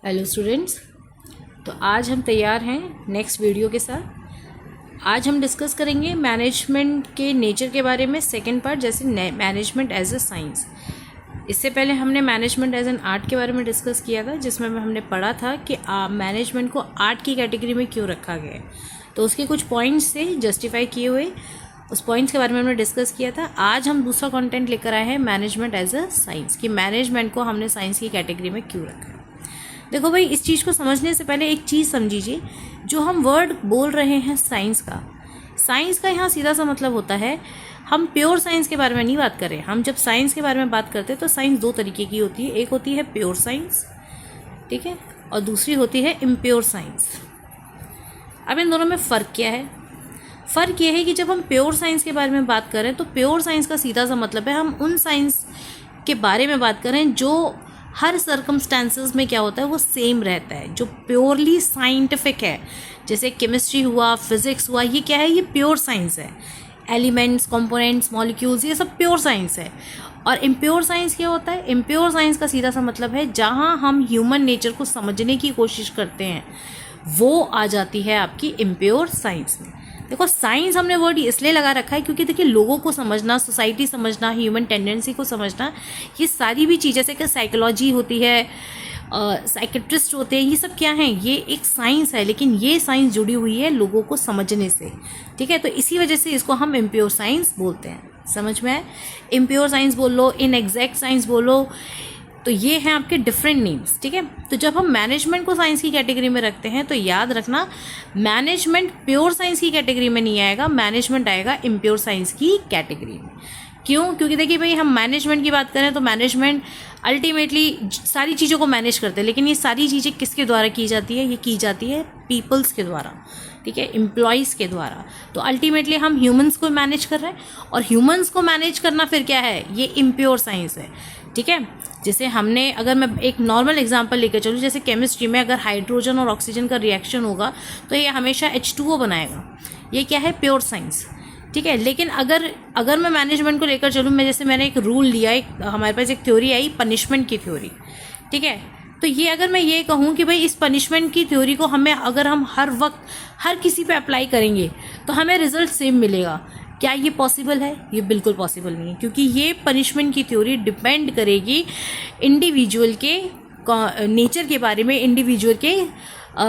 Hello students. तो आज हम तैयार हैं नेक्स्ट वीडियो के साथ। आज हम डिस्कस करेंगे मैनेजमेंट के नेचर के बारे में, सेकंड पार्ट, जैसे मैनेजमेंट एज अ साइंस। इससे पहले हमने मैनेजमेंट एज एन आर्ट के बारे में डिस्कस किया था, जिसमें हमने पढ़ा था कि मैनेजमेंट को आर्ट की कैटेगरी में क्यों रखा गया है। तो उसके कुछ पॉइंट्स थे जस्टिफाई किए हुए, उस पॉइंट्स के बारे में हमने डिस्कस किया था। आज हम दूसरा कंटेंट लेकर आए हैं मैनेजमेंट एज अ साइंस, कि मैनेजमेंट को हमने साइंस की कैटेगरी में क्यों रखा है। देखो भाई, इस चीज़ को समझने से पहले एक चीज़ समझिए। जो हम वर्ड बोल रहे हैं साइंस का यहाँ सीधा सा मतलब होता है, हम प्योर साइंस के बारे में नहीं बात कर रहे हैं। हम जब साइंस के बारे में बात करते हैं तो साइंस दो तरीके की होती है। एक होती है प्योर साइंस, ठीक है, और दूसरी होती है इम्प्योर साइंस। अब इन दोनों में फ़र्क क्या है? फ़र्क यह है कि जब हम प्योर साइंस के बारे में बात करें तो प्योर साइंस का सीधा सा मतलब है हम उन साइंस के बारे में बात करें जो हर सर्कमस्टांसेस में क्या होता है वो सेम रहता है, जो प्योरली साइंटिफिक है। जैसे केमिस्ट्री हुआ, फिजिक्स हुआ, ये क्या है? ये प्योर साइंस है। एलिमेंट्स, कंपोनेंट्स, मॉलिक्यूल्स, ये सब प्योर साइंस है। और इम्प्योर साइंस क्या होता है? इम्प्योर साइंस का सीधा सा मतलब है जहाँ हम ह्यूमन नेचर को समझने की कोशिश करते हैं, वो आ जाती है आपकी इम्प्योर साइंस में। देखो, साइंस हमने वर्ड इसलिए लगा रखा है क्योंकि देखिए, लोगों को समझना, सोसाइटी समझना, ह्यूमन टेंडेंसी को समझना, ये सारी भी चीज़, जैसे कि साइकोलॉजी होती है, साइकेट्रिस्ट होते हैं, ये सब क्या हैं? ये एक साइंस है, लेकिन ये साइंस जुड़ी हुई है लोगों को समझने से, ठीक है। तो इसी वजह से इसको हम इम्प्योर साइंस बोलते हैं। समझ में आए? इम्प्योर साइंस बोलो, इनएग्जैक्ट साइंस बोलो, तो ये हैं आपके डिफरेंट नेम्स, ठीक है। तो जब हम मैनेजमेंट को साइंस की कैटेगरी में रखते हैं तो याद रखना, मैनेजमेंट प्योर साइंस की कैटेगरी में नहीं आएगा, मैनेजमेंट आएगा इम्प्योर साइंस की कैटेगरी में। क्यों? क्योंकि देखिए भाई, हम मैनेजमेंट की बात करें तो मैनेजमेंट अल्टीमेटली सारी चीज़ों को मैनेज करते हैं, लेकिन ये सारी चीज़ें किसके द्वारा की जाती है? ये की जाती है पीपल्स के द्वारा, ठीक है, एम्प्लॉयज़ के द्वारा। तो अल्टीमेटली हम ह्यूमंस को मैनेज कर रहे हैं, और ह्यूमंस को मैनेज करना फिर क्या है? ये इम्प्योर साइंस है, ठीक है। जैसे हमने, अगर मैं एक नॉर्मल एग्जांपल लेकर चलूँ, जैसे केमिस्ट्री में अगर हाइड्रोजन और ऑक्सीजन का रिएक्शन होगा तो ये हमेशा H2O बनाएगा। ये क्या है? प्योर साइंस, ठीक है। लेकिन अगर मैं मैनेजमेंट को लेकर चलूँ, मैंने एक रूल लिया, हमारे पास एक थ्योरी आई, पनिशमेंट की थ्योरी, ठीक है। तो ये अगर मैं ये कहूँ कि भाई इस पनिशमेंट की थ्योरी को अगर हम हर वक्त हर किसी पे अप्लाई करेंगे तो हमें रिजल्ट सेम मिलेगा, क्या ये पॉसिबल है? ये बिल्कुल पॉसिबल नहीं है, क्योंकि ये पनिशमेंट की थ्योरी डिपेंड करेगी इंडिविजुअल के नेचर के बारे में, इंडिविजुअल के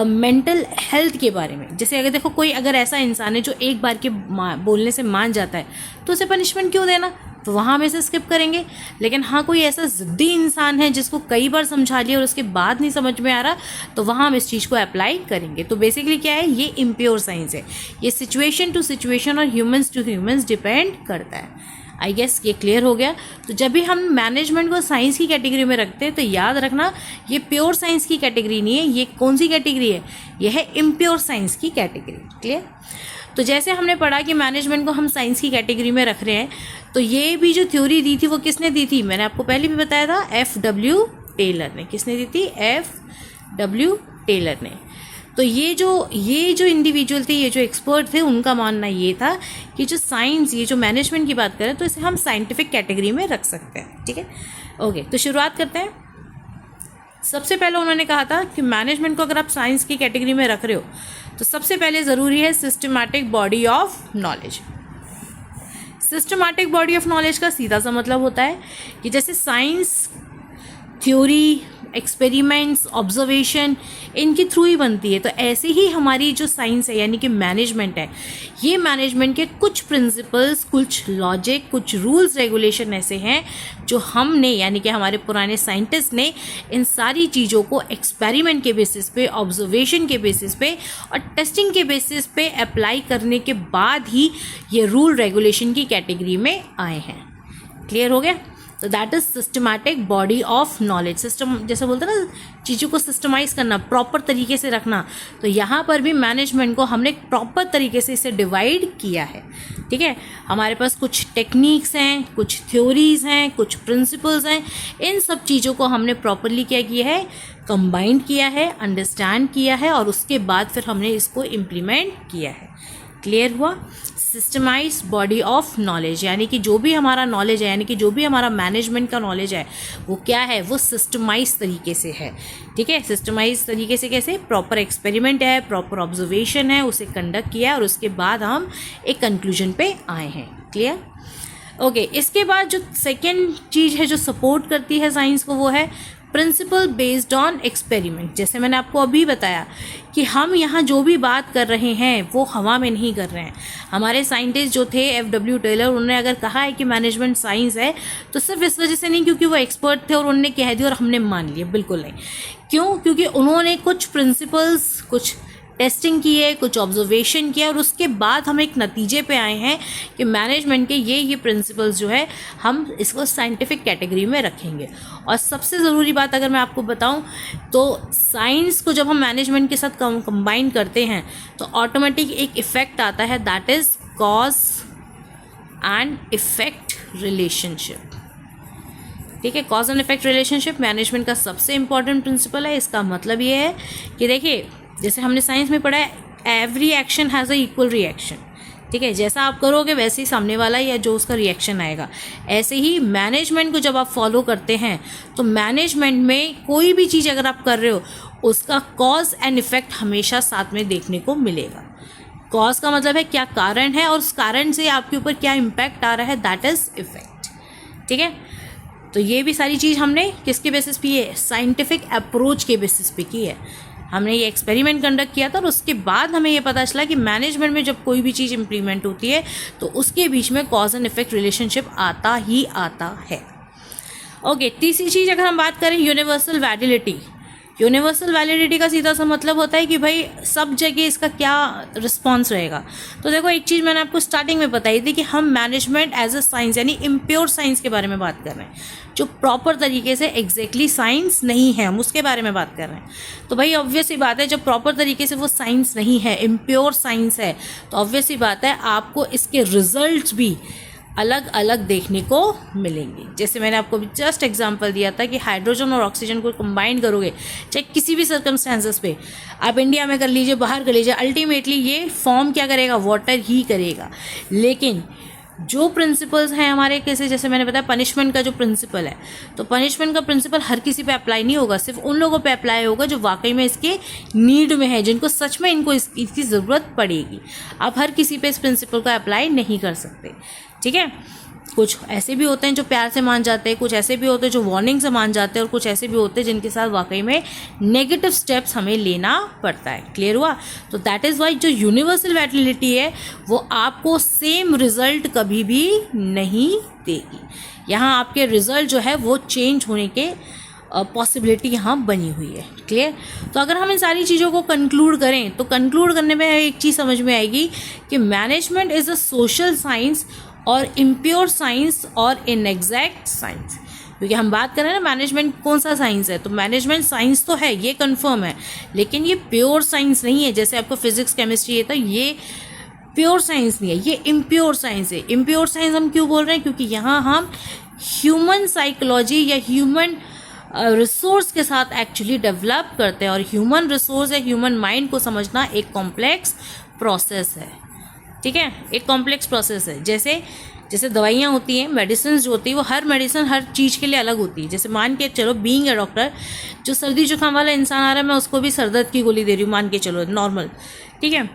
मेंटल हेल्थ के बारे में। जैसे अगर देखो, कोई अगर ऐसा इंसान है जो एक बार के बोलने से मान जाता है, तो उसे पनिशमेंट क्यों देना? तो वहाँ हम इसे स्किप करेंगे। लेकिन हाँ, कोई ऐसा ज़िद्दी इंसान है जिसको कई बार समझा लिया और उसके बाद नहीं समझ में आ रहा, तो वहाँ हम इस चीज़ को अप्लाई करेंगे। तो बेसिकली क्या है? ये इम्प्योर साइंस है। ये सिचुएशन टू सिचुएशन और ह्यूमंस टू ह्यूमंस डिपेंड करता है। आई गेस ये क्लियर हो गया। तो जब भी हम मैनेजमेंट को साइंस की कैटेगरी में रखते हैं तो याद रखना, ये प्योर साइंस की कैटेगरी नहीं है। ये कौन सी कैटेगरी है? ये है इम्प्योर साइंस की कैटेगरी। क्लियर? तो जैसे हमने पढ़ा कि मैनेजमेंट को हम साइंस की कैटेगरी में रख रहे हैं, तो ये भी जो थ्योरी दी थी वो किसने दी थी? मैंने आपको पहले भी बताया था, F.W. टेलर ने। किसने दी थी? F.W. टेलर ने। तो ये जो इंडिविजुअल थे, ये जो एक्सपर्ट थे, उनका मानना ये था कि जो साइंस, ये जो मैनेजमेंट की बात करें तो इसे हम साइंटिफिक कैटेगरी में रख सकते हैं, ठीक है। ओके, तो शुरुआत करते हैं। सबसे पहले उन्होंने कहा था कि मैनेजमेंट को अगर आप साइंस की कैटेगरी में रख रहे हो तो सबसे पहले ज़रूरी है systematic body of knowledge. Systematic body of knowledge का सीधा सा मतलब होता है कि जैसे साइंस, थ्योरी, एक्सपेरिमेंट्स, ऑब्जर्वेशन, इनके थ्रू ही बनती है, तो ऐसे ही हमारी जो साइंस है यानी कि मैनेजमेंट है, ये मैनेजमेंट के कुछ प्रिंसिपल्स, कुछ लॉजिक, कुछ रूल्स रेगुलेशन ऐसे हैं जो हमने, यानी कि हमारे पुराने साइंटिस्ट ने इन सारी चीज़ों को एक्सपेरिमेंट के बेसिस पे, ऑब्जर्वेशन के बेसिस पे और टेस्टिंग के बेसिस पे अप्लाई करने के बाद ही ये रूल रेगुलेशन की कैटेगरी में आए हैं। क्लियर हो गया? तो that is systematic body of knowledge. System, जैसे बोलते हैं ना, चीज़ों को सिस्टमाइज करना, प्रॉपर तरीके से रखना, तो यहाँ पर भी मैनेजमेंट को हमने प्रॉपर तरीके से इसे डिवाइड किया है, ठीक है। हमारे पास कुछ टेक्निक्स हैं, कुछ थ्योरीज हैं, कुछ प्रिंसिपल्स हैं, इन सब चीज़ों को हमने प्रॉपरली क्या किया है? कंबाइंड किया है, अंडरस्टैंड किया है, और उसके बाद फिर हमने इसको इम्प्लीमेंट किया है। क्लियर हुआ? सिस्टमाइज बॉडी ऑफ नॉलेज, यानी कि जो भी हमारा नॉलेज है, यानी कि जो भी हमारा मैनेजमेंट का नॉलेज है वो क्या है, वो सिस्टमाइज तरीके से है। ठीक है, सिस्टमाइज तरीके से कैसे? प्रॉपर एक्सपेरिमेंट है, प्रॉपर ऑब्जर्वेशन है, उसे कंडक्ट किया और उसके बाद हम एक कंक्लूजन पे आए हैं। क्लियर? ओके, इसके बाद जो सेकेंड चीज़ है जो सपोर्ट करती है साइंस को, वो है प्रिंसिपल बेस्ड ऑन एक्सपेरिमेंट। जैसे मैंने आपको अभी बताया कि हम यहाँ जो भी बात कर रहे हैं वो हवा में नहीं कर रहे हैं। हमारे साइंटिस्ट जो थे F.W. टेलर, उन्होंने अगर कहा है कि मैनेजमेंट साइंस है तो सिर्फ इस वजह से नहीं क्योंकि वो एक्सपर्ट थे और उन्होंने कह दिया और हमने मान लिया, बिल्कुल नहीं। क्यों? क्योंकि उन्होंने कुछ प्रिंसिपल्स, कुछ टेस्टिंग की है, कुछ ऑब्जर्वेशन किया और उसके बाद हम एक नतीजे पे आए हैं कि मैनेजमेंट के ये प्रिंसिपल्स जो है हम इसको साइंटिफिक कैटेगरी में रखेंगे। और सबसे ज़रूरी बात अगर मैं आपको बताऊं तो साइंस को जब हम मैनेजमेंट के साथ कंबाइन करते हैं तो ऑटोमेटिक एक इफ़ेक्ट आता है, that is cause and effect relationship. ठीक है, cause and effect relationship management का सबसे इंपॉर्टेंट प्रिंसिपल है। इसका मतलब ये है कि देखिए, जैसे हमने साइंस में पढ़ा है, every action has a equal reaction. ठीक है, जैसा आप करोगे वैसे ही सामने वाला या जो उसका रिएक्शन आएगा। ऐसे ही मैनेजमेंट को जब आप फॉलो करते हैं तो मैनेजमेंट में कोई भी चीज़ अगर आप कर रहे हो उसका कॉज एंड इफ़ेक्ट हमेशा साथ में देखने को मिलेगा। कॉज का मतलब है क्या कारण है और उस कारण से आपके ऊपर क्या इम्पैक्ट आ रहा है, दैट इज़ इफ़ेक्ट। ठीक है, तो ये भी सारी चीज़ हमने किसके बेसिस पे है? साइंटिफिक अप्रोच के बेसिस पे की है। हमने ये एक्सपेरिमेंट कंडक्ट किया था और उसके बाद हमें ये पता चला कि मैनेजमेंट में जब कोई भी चीज़ इम्प्लीमेंट होती है तो उसके बीच में कॉज एंड इफेक्ट रिलेशनशिप आता ही आता है। ओके, तीसरी चीज़ अगर हम बात करें यूनिवर्सल वैलिडिटी। यूनिवर्सल वैलिडिटी का सीधा सा मतलब होता है कि भाई सब जगह इसका क्या रिस्पॉन्स रहेगा। तो देखो, एक चीज़ मैंने आपको स्टार्टिंग में बताई थी कि हम मैनेजमेंट एज अ साइंस यानी इम्प्योर साइंस के बारे में बात कर रहे हैं, जो प्रॉपर तरीके से एग्जैक्टली साइंस नहीं है, हम उसके बारे में बात कर रहे हैं। तो भाई ऑब्वियस सी बात है, जब प्रॉपर तरीके से वो साइंस नहीं है, इम्प्योर साइंस है, तो ऑब्वियस सी बात है आपको इसके रिजल्ट्स भी अलग अलग देखने को मिलेंगे। जैसे मैंने आपको जस्ट एग्जांपल दिया था कि हाइड्रोजन और ऑक्सीजन को कंबाइन करोगे, चाहे किसी भी सर्कमस्टेंसेस पे, आप इंडिया में कर लीजिए, बाहर कर लीजिए, अल्टीमेटली ये फॉर्म क्या करेगा? वाटर ही करेगा। लेकिन जो प्रिंसिपल्स हैं हमारे, कैसे, जैसे मैंने बताया पनिशमेंट का जो प्रिंसिपल है, तो पनिशमेंट का प्रिंसिपल हर किसी पे अप्लाई नहीं होगा, सिर्फ उन लोगों पे अप्लाई होगा जो वाकई में इसके नीड में है, जिनको सच में इनको इसकी ज़रूरत पड़ेगी। आप हर किसी पे इस प्रिंसिपल को अप्लाई नहीं कर सकते। ठीक है, कुछ ऐसे भी होते हैं जो प्यार से मान जाते हैं, कुछ ऐसे भी होते हैं जो वार्निंग से मान जाते हैं और कुछ ऐसे भी होते हैं जिनके साथ वाकई में नेगेटिव स्टेप्स हमें लेना पड़ता है। क्लियर हुआ? तो दैट इज़ वाई जो यूनिवर्सल वैलिडिटी है वो आपको सेम रिजल्ट कभी भी नहीं देगी। यहाँ आपके रिजल्ट जो है वो चेंज होने के पॉसिबिलिटी यहाँ बनी हुई है। क्लियर? तो अगर हम इन सारी चीज़ों को कंक्लूड करें तो कंक्लूड करने में एक चीज़ समझ में आएगी कि management is a social science और इम्प्योर साइंस और इनएग्जैक्ट साइंस। क्योंकि हम बात कर रहे हैं ना मैनेजमेंट कौन सा साइंस है, तो मैनेजमेंट साइंस तो है, ये कंफर्म है, लेकिन ये प्योर साइंस नहीं है। जैसे आपको फिजिक्स केमिस्ट्री है तो ये प्योर साइंस नहीं है, ये इम्प्योर साइंस है। इम्प्योर साइंस हम क्यों बोल रहे हैं? क्योंकि यहाँ हम ह्यूमन साइकोलॉजी या ह्यूमन रिसोर्स के साथ एक्चुअली डेवलप करते हैं, और ह्यूमन रिसोर्स या ह्यूमन माइंड को समझना एक कॉम्प्लेक्स प्रोसेस है। ठीक है, एक कॉम्प्लेक्स प्रोसेस है। जैसे दवाइयाँ होती हैं, मेडिसिन जो होती है, वो हर मेडिसिन हर चीज़ के लिए अलग होती है। जैसे मान के चलो, बीइंग अ डॉक्टर, जो सर्दी जुकाम वाला इंसान आ रहा है मैं उसको भी सरदर्द की गोली दे रही हूँ, मान के चलो नॉर्मल। ठीक है,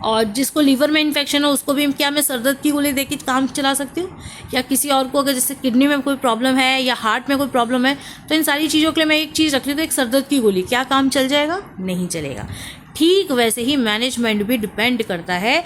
और जिसको लीवर में इन्फेक्शन हो उसको भी क्या मैं सरदर्द की गोली देके काम चला सकती हूँ? या किसी और को अगर जैसे किडनी में कोई प्रॉब्लम है या हार्ट में कोई प्रॉब्लम है, तो इन सारी चीज़ों के लिए मैं एक चीज़ रख रही हूँ, तो एक सरदर्द की गोली, क्या काम चल जाएगा? नहीं चलेगा। ठीक वैसे ही मैनेजमेंट भी डिपेंड करता है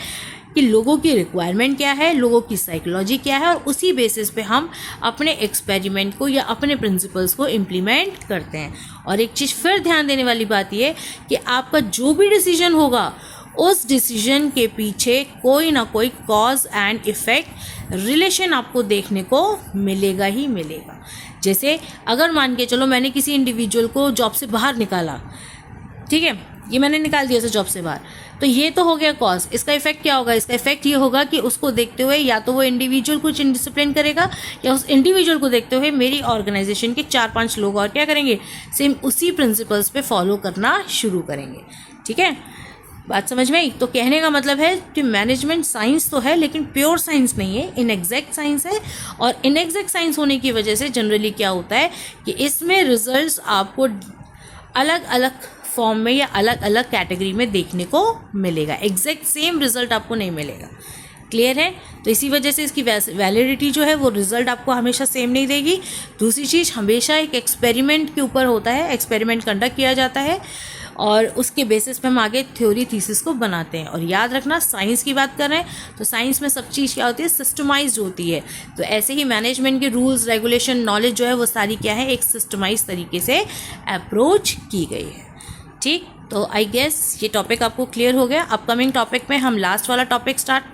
कि लोगों की रिक्वायरमेंट क्या है, लोगों की साइकोलॉजी क्या है, और उसी बेसिस पे हम अपने एक्सपेरिमेंट को या अपने प्रिंसिपल्स को इम्प्लीमेंट करते हैं। और एक चीज़ फिर ध्यान देने वाली बात ये कि आपका जो भी डिसीजन होगा उस डिसीजन के पीछे कोई ना कोई कॉज एंड इफ़ेक्ट रिलेशन आपको देखने को मिलेगा ही मिलेगा। जैसे अगर मान के चलो मैंने किसी इंडिविजुअल को जॉब से बाहर निकाला, ठीक है, ये मैंने निकाल दिया था जॉब से बाहर, तो ये तो हो गया कॉज। इसका इफेक्ट क्या होगा? इसका इफेक्ट ये होगा कि उसको देखते हुए या तो वो इंडिविजुअल कुछ इंडिसिप्लिन करेगा, या उस इंडिविजुअल को देखते हुए मेरी ऑर्गेनाइजेशन के 4-5 लोग और क्या करेंगे, सेम उसी प्रिंसिपल्स पे फॉलो करना शुरू करेंगे। ठीक है, बात समझ में आई? तो कहने का मतलब है कि मैनेजमेंट साइंस तो है लेकिन प्योर साइंस नहीं है, इनएग्जैक्ट साइंस है। और इनएग्जैक्ट साइंस होने की वजह से जनरली क्या होता है कि इसमें रिजल्ट्स आपको अलग अलग फॉर्म में या अलग अलग कैटेगरी में देखने को मिलेगा, एग्जैक्ट सेम रिजल्ट आपको नहीं मिलेगा। क्लियर है? तो इसी वजह से इसकी वैलिडिटी जो है वो रिजल्ट आपको हमेशा सेम नहीं देगी। दूसरी चीज़, हमेशा एक एक्सपेरिमेंट के ऊपर होता है, एक्सपेरिमेंट कंडक्ट किया जाता है और उसके बेसिस पे हम आगे थ्योरी थीसिस को बनाते हैं। और याद रखना, साइंस की बात कर रहे हैं तो साइंस में सब चीज़ क्या होती है, सिस्टमाइज्ड होती है। तो ऐसे ही मैनेजमेंट के रूल्स रेगुलेशन नॉलेज जो है वो सारी क्या है, एक सिस्टमाइज तरीके से अप्रोच की गई है। ठीक, तो आई गेस ये टॉपिक आपको क्लियर हो गया। अपकमिंग टॉपिक में हम लास्ट वाला टॉपिक स्टार्ट